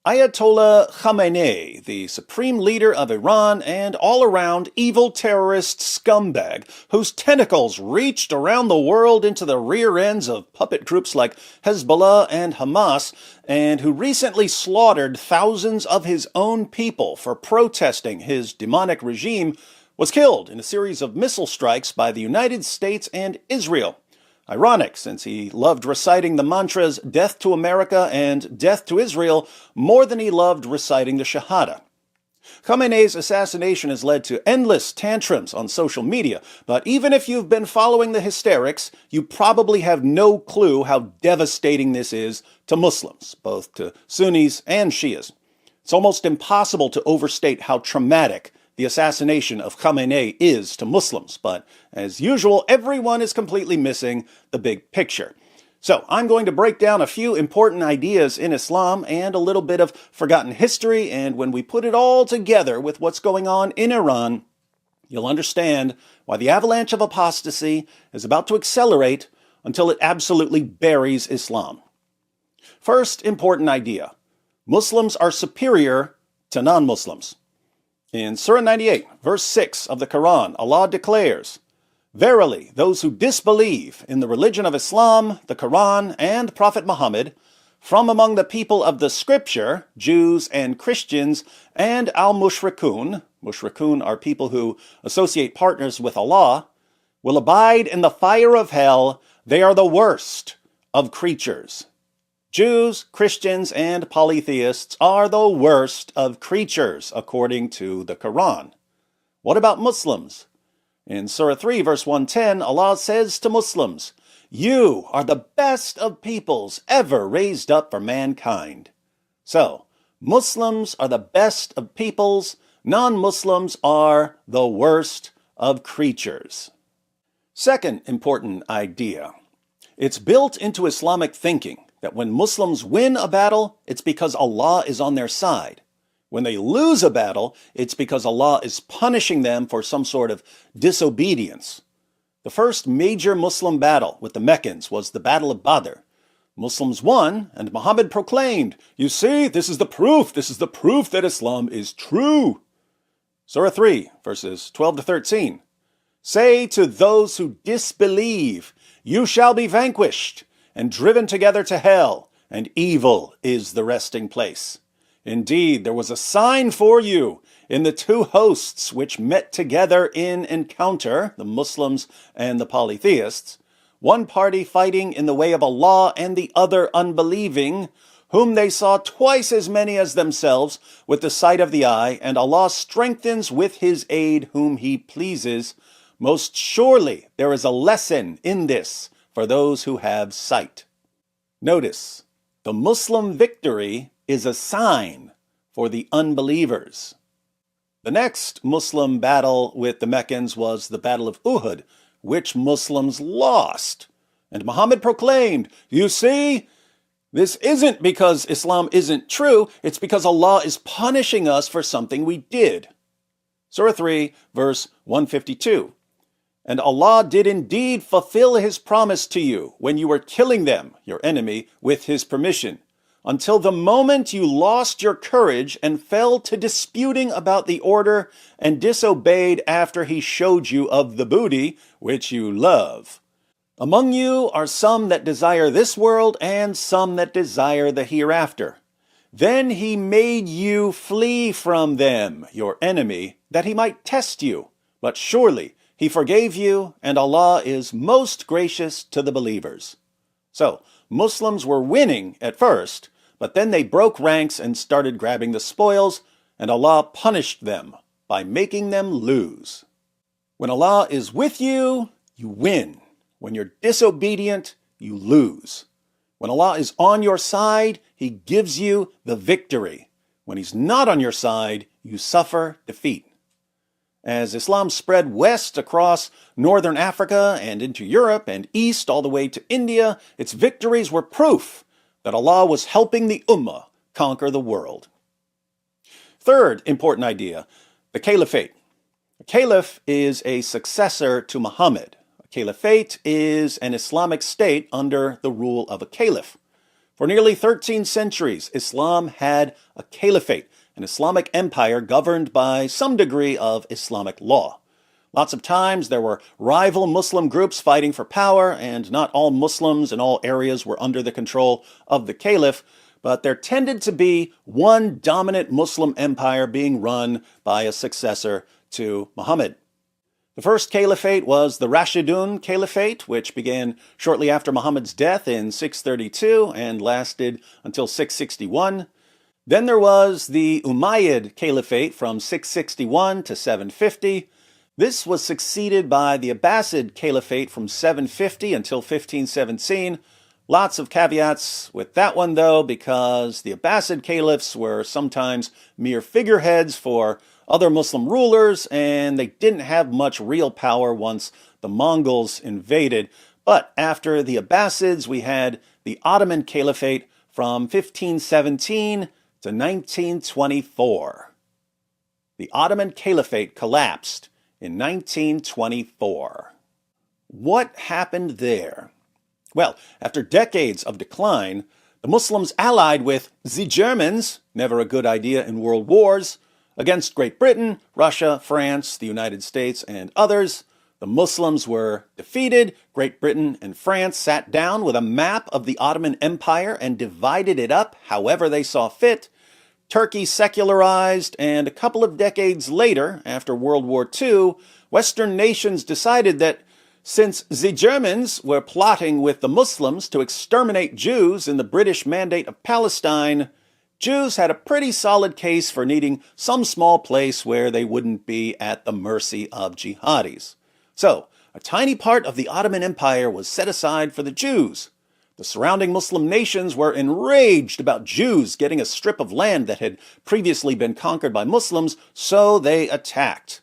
Ayatollah Khamenei, the supreme leader of Iran and all-around evil terrorist scumbag whose tentacles reached around the world into the rear ends of puppet groups like Hezbollah and Hamas, and who recently slaughtered thousands of his own people for protesting his demonic regime, was killed in a series of missile strikes by the United States and Israel. Ironic, since he loved reciting the mantras death to America and death to Israel more than he loved reciting the Shahada. Khamenei's assassination has led to endless tantrums on social media, but even if you've been following the hysterics, you probably have no clue how devastating this is to Muslims, both to Sunnis and Shias. It's almost impossible to overstate how traumatic the assassination of Khamenei is to Muslims, but as usual, everyone is completely missing the big picture. So I'm going to break down a few important ideas in Islam and a little bit of forgotten history, and when we put it all together with what's going on in Iran, you'll understand why the avalanche of apostasy is about to accelerate until it absolutely buries Islam. First important idea: Muslims are superior to non-Muslims. In Surah 98, verse 6 of the Quran, Allah declares, "Verily, those who disbelieve in the religion of Islam, the Quran, and Prophet Muhammad, from among the people of the Scripture, Jews and Christians, and al-mushrikun," mushrikun are people who associate partners with Allah, "will abide in the fire of hell. They are the worst of creatures." Jews, Christians, and polytheists are the worst of creatures, according to the Quran. What about Muslims? In Surah 3, verse 110, Allah says to Muslims, "You are the best of peoples ever raised up for mankind." So, Muslims are the best of peoples, non-Muslims are the worst of creatures. Second important idea. It's built into Islamic thinking that when Muslims win a battle, it's because Allah is on their side. When they lose a battle, it's because Allah is punishing them for some sort of disobedience. The first major Muslim battle with the Meccans was the Battle of Badr. Muslims won, and Muhammad proclaimed, "You see, this is the proof that Islam is true." Surah 3, verses 12 to 13. "Say to those who disbelieve, you shall be vanquished and driven together to hell, and evil is the resting place. Indeed, there was a sign for you in the two hosts which met together in encounter," the Muslims and the polytheists, "one party fighting in the way of Allah and the other unbelieving, whom they saw twice as many as themselves with the sight of the eye, and Allah strengthens with his aid whom he pleases. Most surely there is a lesson in this for those who have sight." Notice, the Muslim victory is a sign for the unbelievers. The next Muslim battle with the Meccans was the Battle of Uhud, which Muslims lost. And Muhammad proclaimed, "You see, this isn't because Islam isn't true, it's because Allah is punishing us for something we did." Surah 3, verse 152. "And Allah did indeed fulfill his promise to you when you were killing them," your enemy, "with his permission, until the moment you lost your courage and fell to disputing about the order and disobeyed after he showed you of the booty which you love. Among you are some that desire this world and some that desire the hereafter. Then he made you flee from them, your enemy, that he might test you. But surely he forgave you, and Allah is most gracious to the believers." So, Muslims were winning at first, but then they broke ranks and started grabbing the spoils, and Allah punished them by making them lose. When Allah is with you, you win. When you're disobedient, you lose. When Allah is on your side, he gives you the victory. When he's not on your side, you suffer defeat. As Islam spread west across northern Africa and into Europe and east all the way to India, its victories were proof that Allah was helping the Ummah conquer the world. Third important idea, the Caliphate. A caliph is a successor to Muhammad. A caliphate is an Islamic state under the rule of a caliph. For nearly 13 centuries, Islam had a caliphate, an Islamic empire governed by some degree of Islamic law. Lots of times there were rival Muslim groups fighting for power, and not all Muslims in all areas were under the control of the caliph, but there tended to be one dominant Muslim empire being run by a successor to Muhammad. The first caliphate was the Rashidun Caliphate, which began shortly after Muhammad's death in 632 and lasted until 661. Then there was the Umayyad Caliphate from 661 to 750. This was succeeded by the Abbasid Caliphate from 750 until 1517. Lots of caveats with that one, though, because the Abbasid caliphs were sometimes mere figureheads for other Muslim rulers, and they didn't have much real power once the Mongols invaded. But after the Abbasids, we had the Ottoman Caliphate from 1517 to 1924. The Ottoman Caliphate collapsed in 1924. What happened there? Well, after decades of decline, the Muslims allied with the Germans, never a good idea in world wars, against Great Britain, Russia, France, the United States, and others. The Muslims were defeated. Great Britain and France sat down with a map of the Ottoman Empire and divided it up however they saw fit. Turkey secularized, and a couple of decades later, after World War II, Western nations decided that since the Germans were plotting with the Muslims to exterminate Jews in the British Mandate of Palestine, Jews had a pretty solid case for needing some small place where they wouldn't be at the mercy of jihadis. So, a tiny part of the Ottoman Empire was set aside for the Jews. The surrounding Muslim nations were enraged about Jews getting a strip of land that had previously been conquered by Muslims, so they attacked.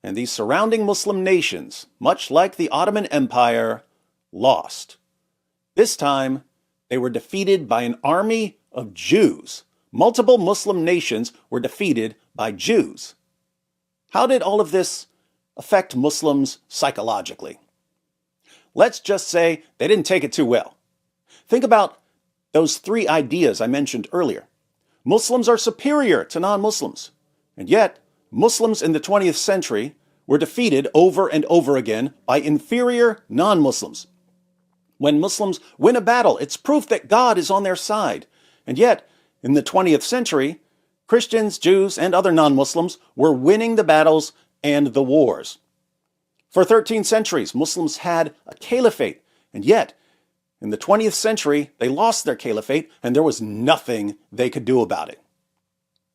And these surrounding Muslim nations, much like the Ottoman Empire, lost. This time, they were defeated by an army of Jews. Multiple Muslim nations were defeated by Jews. How did all of this affect Muslims psychologically? Let's just say they didn't take it too well. Think about those three ideas I mentioned earlier. Muslims are superior to non-Muslims, and yet Muslims in the 20th century were defeated over and over again by inferior non-Muslims. When Muslims win a battle, it's proof that God is on their side. And yet, in the 20th century, Christians, Jews, and other non-Muslims were winning the battles and the wars. For 13 centuries, Muslims had a caliphate, and yet, in the 20th century, they lost their caliphate, and there was nothing they could do about it.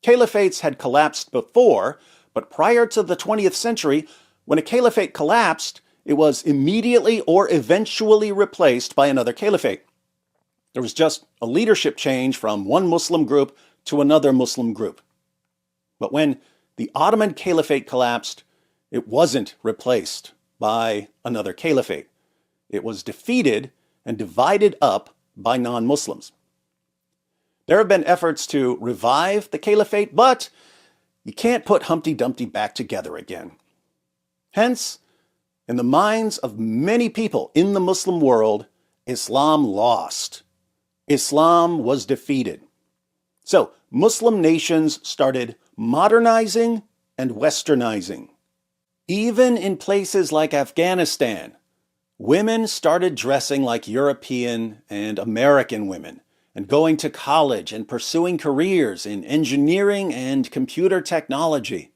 Caliphates had collapsed before, but prior to the 20th century, when a caliphate collapsed, it was immediately or eventually replaced by another caliphate. There was just a leadership change from one Muslim group to another Muslim group. But when the Ottoman Caliphate collapsed, it wasn't replaced by another caliphate. It was defeated and divided up by non-Muslims. There have been efforts to revive the caliphate, but you can't put Humpty Dumpty back together again. Hence, in the minds of many people in the Muslim world, Islam lost. Islam was defeated. So, Muslim nations started modernizing and westernizing. Even in places like Afghanistan, women started dressing like European and American women, and going to college and pursuing careers in engineering and computer technology.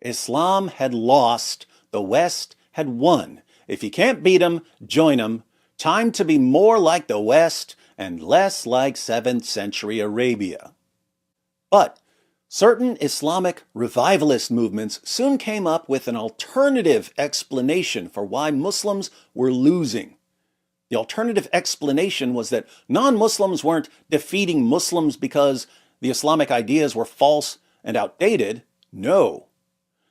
Islam had lost, the West had won. If you can't beat 'em, join 'em. Time to be more like the West and less like 7th century Arabia. But certain Islamic revivalist movements soon came up with an alternative explanation for why Muslims were losing. The alternative explanation was that non-Muslims weren't defeating Muslims because the Islamic ideas were false and outdated. No.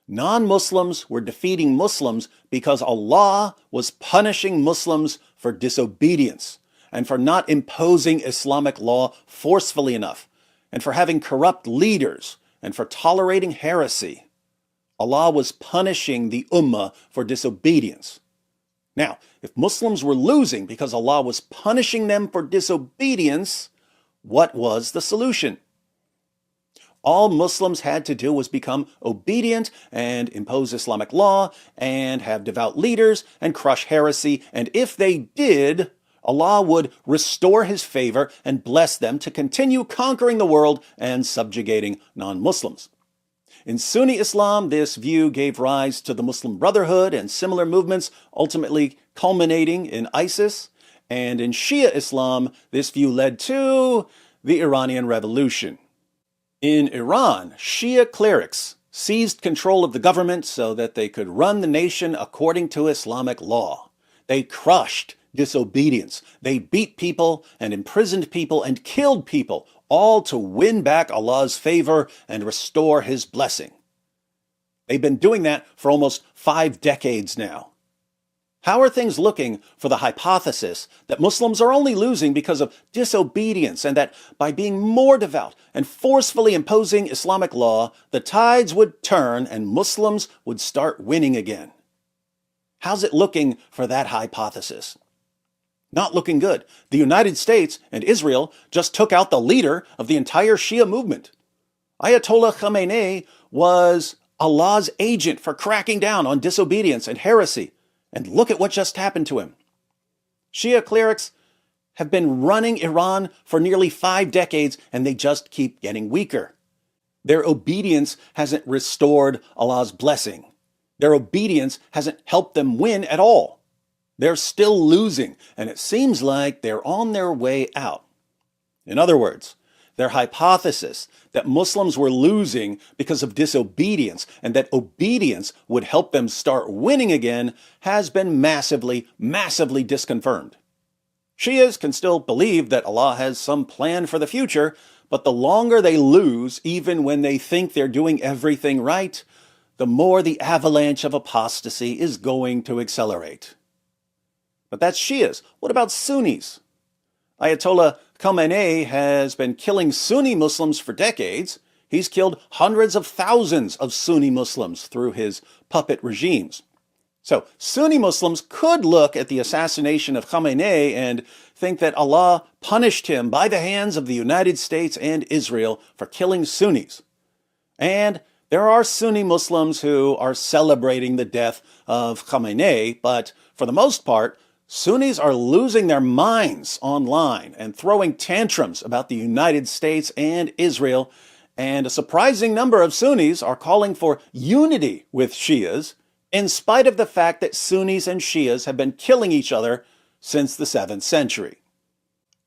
Non-Muslims were defeating Muslims because Allah was punishing Muslims for disobedience and for not imposing Islamic law forcefully enough, and for having corrupt leaders, and for tolerating heresy. Allah was punishing the Ummah for disobedience. Now, if Muslims were losing because Allah was punishing them for disobedience, What was the solution? All Muslims had to do was become obedient and impose Islamic law and have devout leaders and crush heresy. And if they did, Allah would restore his favor and bless them to continue conquering the world and subjugating non-Muslims. In Sunni Islam, this view gave rise to the Muslim Brotherhood and similar movements, ultimately culminating in ISIS. And in Shia Islam, this view led to the Iranian Revolution. In Iran, Shia clerics seized control of the government so that they could run the nation according to Islamic law. They crushed disobedience. They beat people and imprisoned people and killed people, all to win back Allah's favor and restore his blessing. They've been doing that for almost 5 decades now. How are things looking for the hypothesis that Muslims are only losing because of disobedience and that by being more devout and forcefully imposing Islamic law, the tides would turn and Muslims would start winning again? How's it looking for that hypothesis? Not looking good. The United States and Israel just took out the leader of the entire Shia movement. Ayatollah Khamenei was Allah's agent for cracking down on disobedience and heresy. And look at what just happened to him. Shia clerics have been running Iran for nearly 5 decades, and they just keep getting weaker. Their obedience hasn't restored Allah's blessing. Their obedience hasn't helped them win at all. They're still losing, and it seems like they're on their way out. In other words, their hypothesis that Muslims were losing because of disobedience and that obedience would help them start winning again has been massively, massively disconfirmed. Shias can still believe that Allah has some plan for the future, but the longer they lose, even when they think they're doing everything right, the more the avalanche of apostasy is going to accelerate. But that's Shias. What about Sunnis? Ayatollah Khamenei has been killing Sunni Muslims for decades. He's killed hundreds of thousands of Sunni Muslims through his puppet regimes. So Sunni Muslims could look at the assassination of Khamenei and think that Allah punished him by the hands of the United States and Israel for killing Sunnis. And there are Sunni Muslims who are celebrating the death of Khamenei, but for the most part, Sunnis are losing their minds online and throwing tantrums about the United States and Israel, and a surprising number of Sunnis are calling for unity with Shias, in spite of the fact that Sunnis and Shias have been killing each other since the 7th century.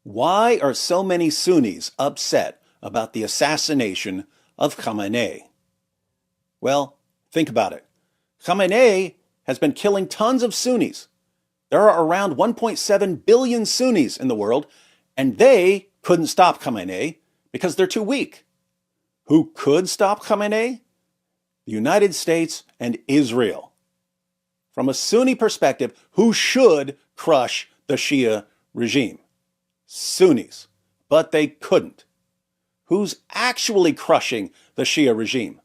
Why are so many Sunnis upset about the assassination of Khamenei? Well, think about it. Khamenei has been killing tons of Sunnis. There are around 1.7 billion Sunnis in the world, and they couldn't stop Khamenei because they're too weak. Who could stop Khamenei? The United States and Israel. From a Sunni perspective, who should crush the Shia regime? Sunnis. But they couldn't. Who's actually crushing the Shia regime?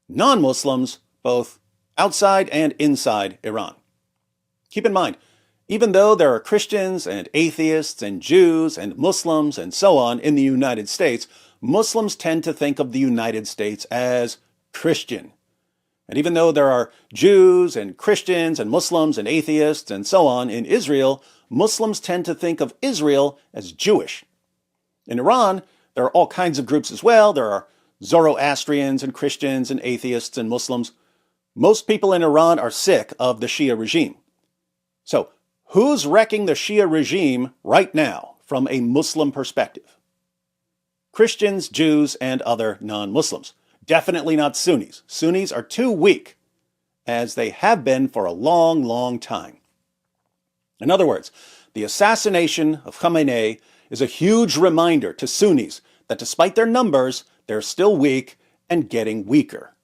Non-Muslims, both outside and inside Iran. Keep in mind, even though there are Christians and atheists and Jews and Muslims and so on in the United States, Muslims tend to think of the United States as Christian. And even though there are Jews and Christians and Muslims and atheists and so on in Israel, Muslims tend to think of Israel as Jewish. In Iran, there are all kinds of groups as well. There are Zoroastrians and Christians and atheists and Muslims. Most people in Iran are sick of the Shia regime. So, who's wrecking the Shia regime right now from a Muslim perspective? Christians, Jews, and other non-Muslims. Definitely not Sunnis. Sunnis are too weak, as they have been for a long, long time. In other words, the assassination of Khamenei is a huge reminder to Sunnis that despite their numbers, they're still weak and getting weaker.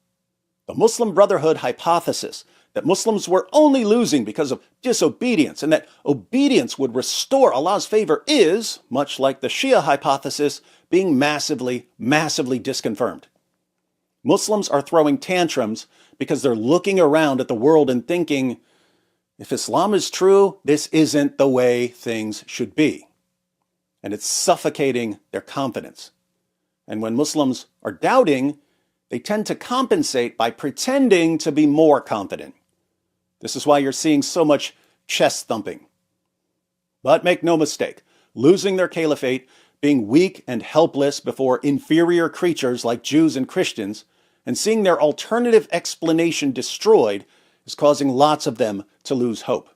The Muslim Brotherhood hypothesis that Muslims were only losing because of disobedience and that obedience would restore Allah's favor is, much like the Shia hypothesis, being massively, massively disconfirmed. Muslims are throwing tantrums because they're looking around at the world and thinking, if Islam is true, this isn't the way things should be. and it's suffocating their confidence. And when Muslims are doubting, they tend to compensate by pretending to be more confident. This is why you're seeing so much chest thumping. But make no mistake, losing their caliphate, being weak and helpless before inferior creatures like Jews and Christians, and seeing their alternative explanation destroyed is causing lots of them to lose hope.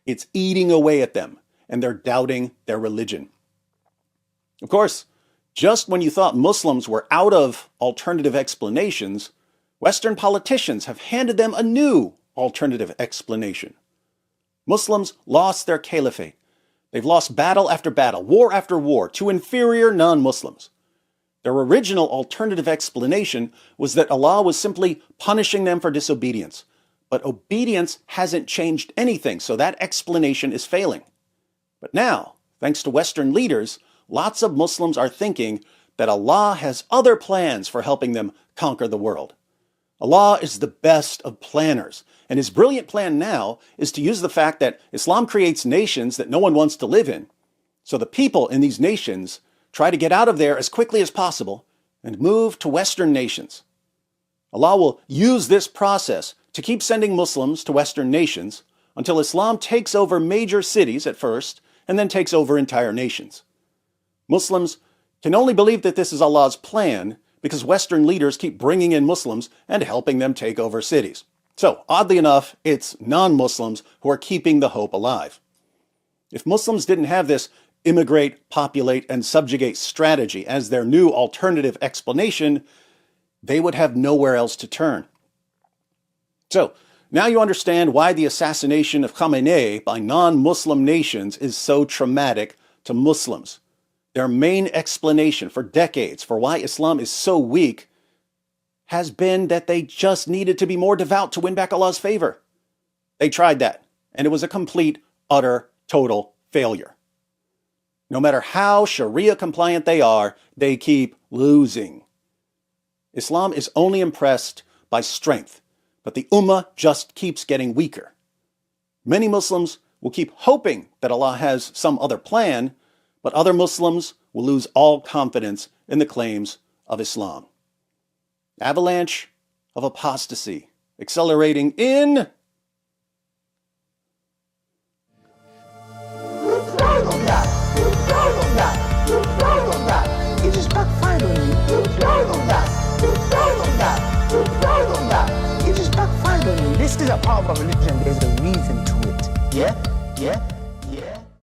It's eating away at them, and they're doubting their religion. Of course, just when you thought Muslims were out of alternative explanations, Western politicians have handed them a new alternative explanation. Muslims lost their caliphate. They've lost battle after battle, war after war, to inferior non-Muslims. Their original alternative explanation was that Allah was simply punishing them for disobedience. But obedience hasn't changed anything, so that explanation is failing. But now, thanks to Western leaders, lots of Muslims are thinking that Allah has other plans for helping them conquer the world. Allah is the best of planners, and his brilliant plan now is to use the fact that Islam creates nations that no one wants to live in. So the people in these nations try to get out of there as quickly as possible and move to Western nations. Allah will use this process to keep sending Muslims to Western nations until Islam takes over major cities at first and then takes over entire nations. Muslims can only believe that this is Allah's plan because Western leaders keep bringing in Muslims and helping them take over cities. So, oddly enough, it's non-Muslims who are keeping the hope alive. If Muslims didn't have this immigrate, populate, and subjugate strategy as their new alternative explanation, they would have nowhere else to turn. So, now you understand why the assassination of Khamenei by non-Muslim nations is so traumatic to Muslims. Their main explanation for decades for why Islam is so weak has been that they just needed to be more devout to win back Allah's favor. They tried that, and it was a complete, utter, total failure. No matter how Sharia compliant they are, they keep losing. Islam is only impressed by strength, but the Ummah just keeps getting weaker. Many Muslims will keep hoping that Allah has some other plan, but other Muslims will lose all confidence in the claims of Islam. Avalanche of apostasy accelerating in... It just backfired on you. It just backfired on you. This is a part of our religion. There's a reason to it. Yeah?